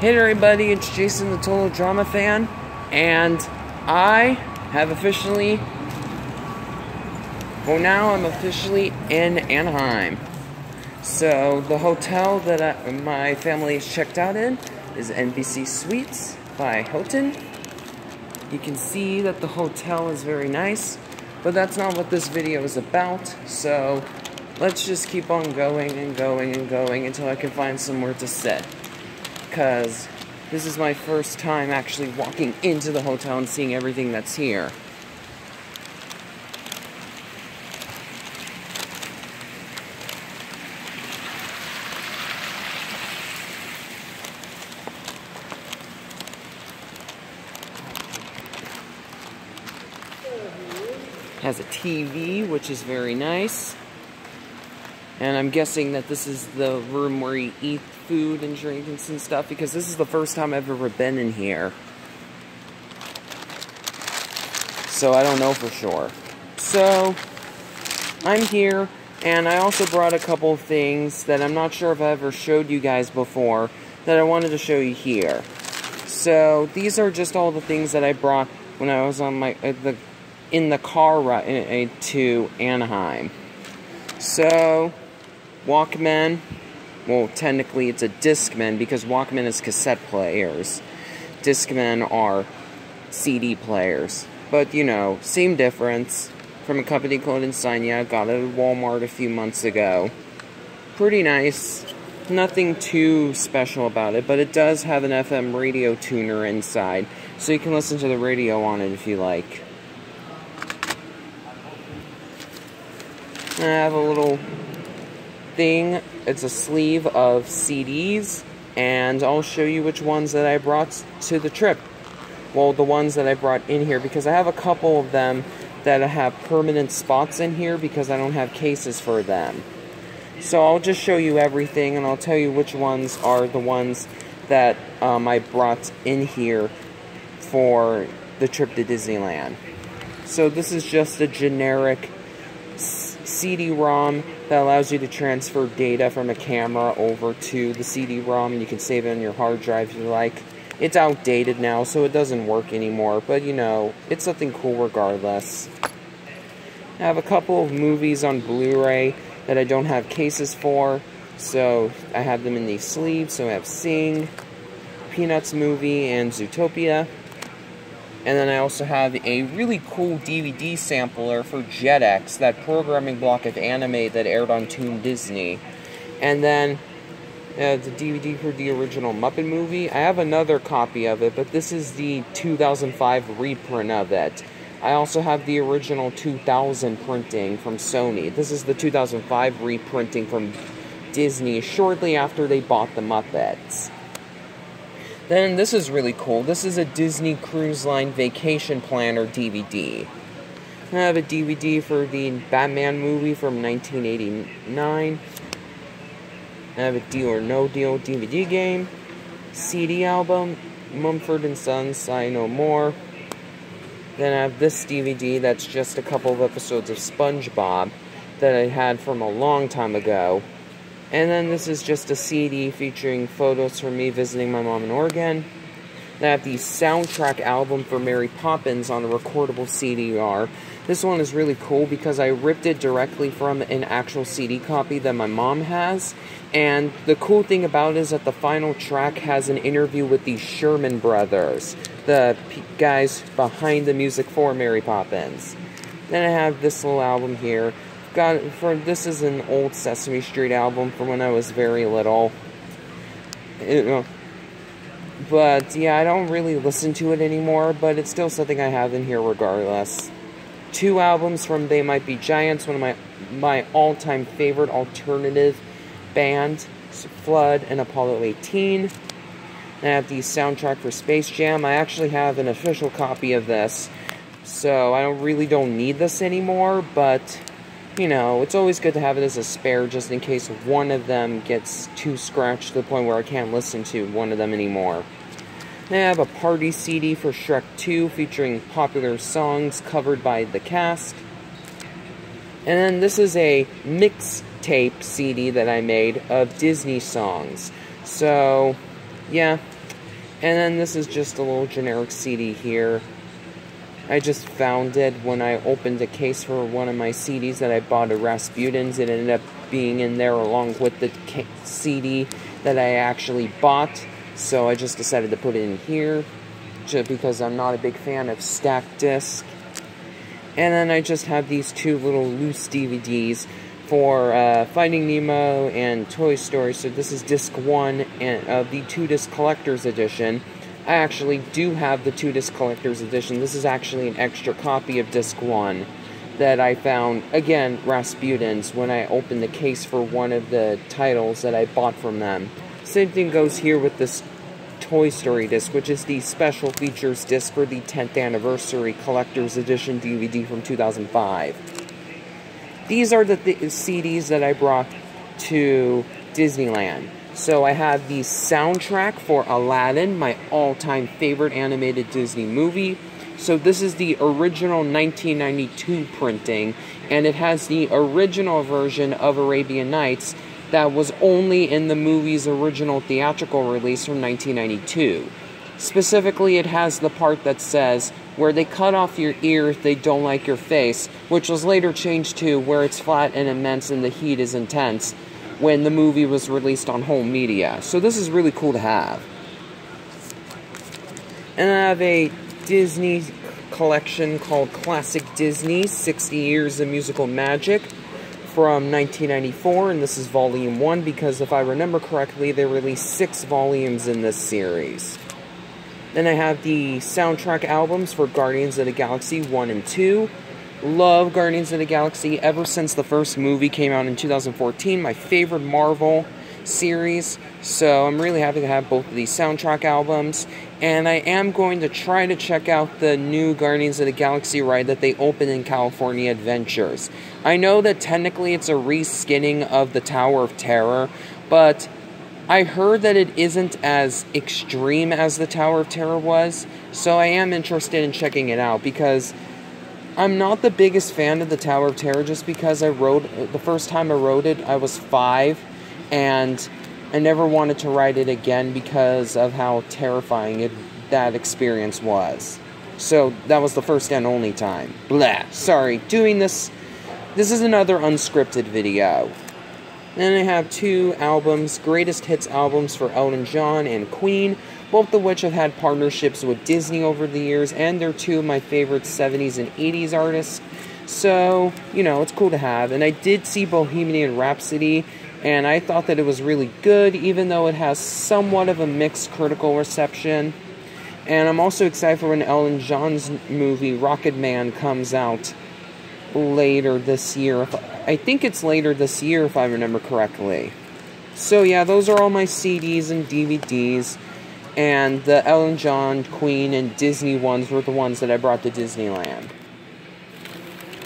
Hey there everybody, it's Jason the Total Drama Fan, and I have officially, now I'm officially in Anaheim. So the hotel that my family is checked out in is NBC Suites by Hilton. You can see that the hotel is very nice, but that's not what this video is about, so let's just keep on going and going and going until I can find somewhere to sit. Because this is my first time actually walking into the hotel and seeing everything that's here. It has a TV, which is very nice. And I'm guessing that this is the room where you eat food and drinks and stuff, because this is the first time I've ever been in here. So I don't know for sure. So I'm here, and I also brought a couple of things that I'm not sure if I ever showed you guys before that I wanted to show you here. So these are just all the things that I brought when I was on my in the car ride to Anaheim. So Walkman, well, technically it's a Discman because Walkman is cassette players. Discmen are CD players. But, you know, same difference. From a company called Insignia. Got it at Walmart a few months ago. Pretty nice. Nothing too special about it, but it does have an FM radio tuner inside. So you can listen to the radio on it if you like. I have a little thing. It's a sleeve of CDs, and I'll show you which ones that I brought to the trip. Well, the ones that I brought in here, because I have a couple of them that have permanent spots in here because I don't have cases for them. So I'll just show you everything, and I'll tell you which ones are the ones that I brought in here for the trip to Disneyland. So this is just a generic CD-ROM that allows you to transfer data from a camera over to the CD-ROM, and you can save it on your hard drive if you like. It's outdated now, so it doesn't work anymore, but you know, it's something cool regardless. I have a couple of movies on Blu-ray that I don't have cases for, so I have them in these sleeves. So I have Sing, Peanuts movie, and Zootopia. And then I also have a really cool DVD sampler for Jetix, that programming block of anime that aired on Toon Disney. And then the DVD for the original Muppet movie. I have another copy of it, but this is the 2005 reprint of it. I also have the original 2000 printing from Sony. This is the 2005 reprinting from Disney shortly after they bought the Muppets. Then this is really cool. This is a Disney Cruise Line Vacation Planner DVD. I have a DVD for the Batman movie from 1989. I have a Deal or No Deal DVD game. CD album, Mumford & Sons, Say No More. Then I have this DVD that's just a couple of episodes of SpongeBob that I had from a long time ago. And then this is just a CD featuring photos from me visiting my mom in Oregon. Then I have the soundtrack album for Mary Poppins on a recordable CD-R. This one is really cool because I ripped it directly from an actual CD copy that my mom has. And the cool thing about it is that the final track has an interview with the Sherman Brothers, the guys behind the music for Mary Poppins. Then I have this little album here. This is an old Sesame Street album from when I was very little. But yeah, I don't really listen to it anymore, but it's still something I have in here regardless. 2 albums from They Might Be Giants, one of my all-time favorite alternative band, Flood and Apollo 18. I have the soundtrack for Space Jam. I actually have an official copy of this, so I really don't need this anymore, but you know, it's always good to have it as a spare just in case one of them gets too scratched to the point where I can't listen to one of them anymore. Then I have a party CD for Shrek 2 featuring popular songs covered by the cast. And then this is a mixtape CD that I made of Disney songs. So, yeah, And then this is just a little generic CD here. I just found it when I opened a case for one of my CDs that I bought at Rasputin's. It ended up being in there along with the CD that I actually bought. So I just decided to put it in here, just because I'm not a big fan of stacked discs. And then I just have these two little loose DVDs for Finding Nemo and Toy Story. So this is disc 1 and of the 2-disc collector's edition. I actually do have the 2-disc collector's edition. This is actually an extra copy of disc 1 that I found, again, Rasputin's, when I opened the case for one of the titles that I bought from them. Same thing goes here with this Toy Story disc, which is the special features disc for the 10th anniversary collector's edition DVD from 2005. These are the CDs that I brought to Disneyland. So I have the soundtrack for Aladdin, my all-time favorite animated Disney movie. So this is the original 1992 printing, and it has the original version of Arabian Nights that was only in the movie's original theatrical release from 1992. Specifically, it has the part that says, where they cut off your ear if they don't like your face, which was later changed to where it's flat and immense and the heat is intense, when the movie was released on home media. So this is really cool to have. And I have a Disney collection called Classic Disney, 60 Years of Musical Magic, from 1994, and this is volume 1, because if I remember correctly, they released 6 volumes in this series. Then I have the soundtrack albums for Guardians of the Galaxy 1 and 2. Love Guardians of the Galaxy ever since the first movie came out in 2014, my favorite Marvel series. So I'm really happy to have both of these soundtrack albums. And I am going to try to check out the new Guardians of the Galaxy ride that they opened in California Adventures. I know that technically it's a reskinning of the Tower of Terror, but I heard that it isn't as extreme as the Tower of Terror was, so I am interested in checking it out, because I'm not the biggest fan of the Tower of Terror, just because the first time I rode it, I was 5, and I never wanted to ride it again because of how terrifying that experience was. So that was the first and only time. Blah. Sorry, doing this. This is another unscripted video. Then I have 2 albums, greatest hits albums for Elton John and Queen, both of which have had partnerships with Disney over the years, and they're 2 of my favorite 70s and 80s artists. So, you know, it's cool to have. And I did see Bohemian Rhapsody, and I thought that it was really good, even though it has somewhat of a mixed critical reception. And I'm also excited for when Elton John's movie, Rocket Man, comes out later this year. I think it's later this year, if I remember correctly. So yeah, those are all my CDs and DVDs. And the Elton John, Queen, and Disney ones were the ones that I brought to Disneyland.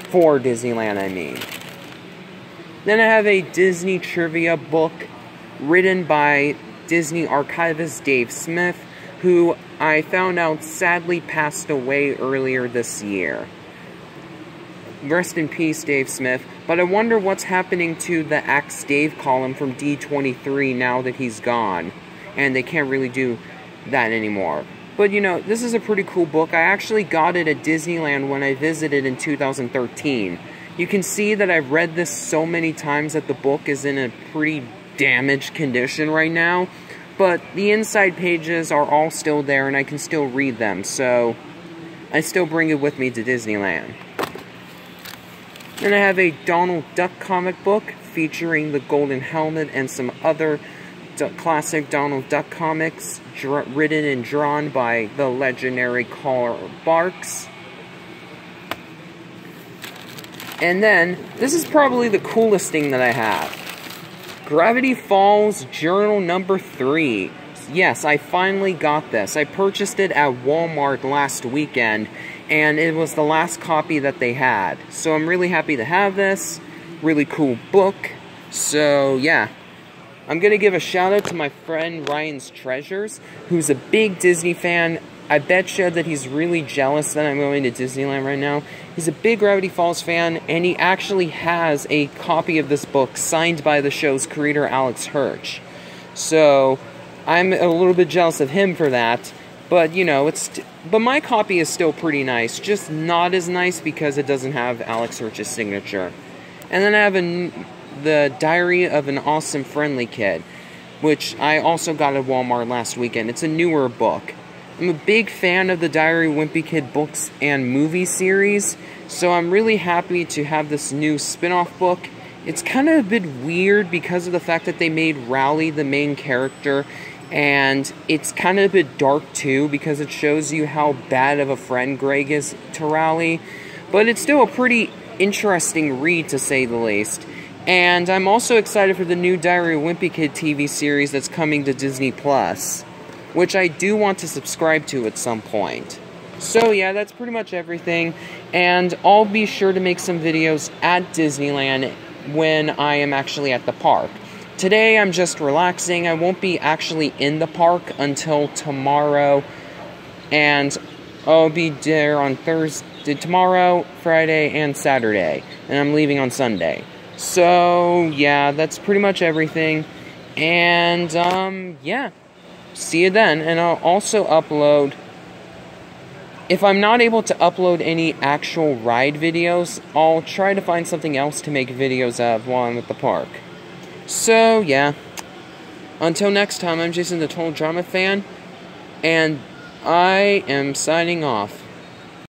For Disneyland, I mean. Then I have a Disney trivia book written by Disney archivist Dave Smith, who I found out sadly passed away earlier this year. Rest in peace, Dave Smith. But I wonder what's happening to the Axe Dave column from D23 now that he's gone. And they can't really do that anymore. But, you know, this is a pretty cool book. I actually got it at Disneyland when I visited in 2013. You can see that I've read this so many times that the book is in a pretty damaged condition right now. But the inside pages are all still there and I can still read them. So, I still bring it with me to Disneyland. Then I have a Donald Duck comic book featuring the Golden Helmet and some other classic Donald Duck comics written and drawn by the legendary Carl Barks. And then, this is probably the coolest thing that I have. Gravity Falls Journal number 3. Yes, I finally got this. I purchased it at Walmart last weekend, and it was the last copy that they had. So I'm really happy to have this. Really cool book. So, yeah. I'm going to give a shout out to my friend Ryan's Treasures, who's a big Disney fan. I bet you that he's really jealous that I'm going to Disneyland right now. He's a big Gravity Falls fan, and he actually has a copy of this book signed by the show's creator, Alex Hirsch. So, I'm a little bit jealous of him for that. But, you know, but my copy is still pretty nice. Just not as nice because it doesn't have Alex Hirsch's signature. And then I have the Diary of an Awesome Friendly Kid, which I also got at Walmart last weekend. It's a newer book. I'm a big fan of the Diary of a Wimpy Kid books and movie series, so I'm really happy to have this new spin-off book. It's kind of a bit weird because of the fact that they made Rowley the main character, and it's kind of a bit dark too because it shows you how bad of a friend Greg is to Rowley, but it's still a pretty interesting read to say the least. And I'm also excited for the new Diary of a Wimpy Kid TV series that's coming to Disney+, which I do want to subscribe to at some point. So yeah, that's pretty much everything, and I'll be sure to make some videos at Disneyland when I am actually at the park. Today I'm just relaxing. I won't be actually in the park until tomorrow, and I'll be there on tomorrow, Friday, and Saturday, and I'm leaving on Sunday. So yeah, that's pretty much everything, and yeah, see you then. And I'll also upload, if I'm not able to upload any actual ride videos, I'll try to find something else to make videos of while I'm at the park. So, yeah. Until next time, I'm Jason, the Total Drama Fan, and I am signing off.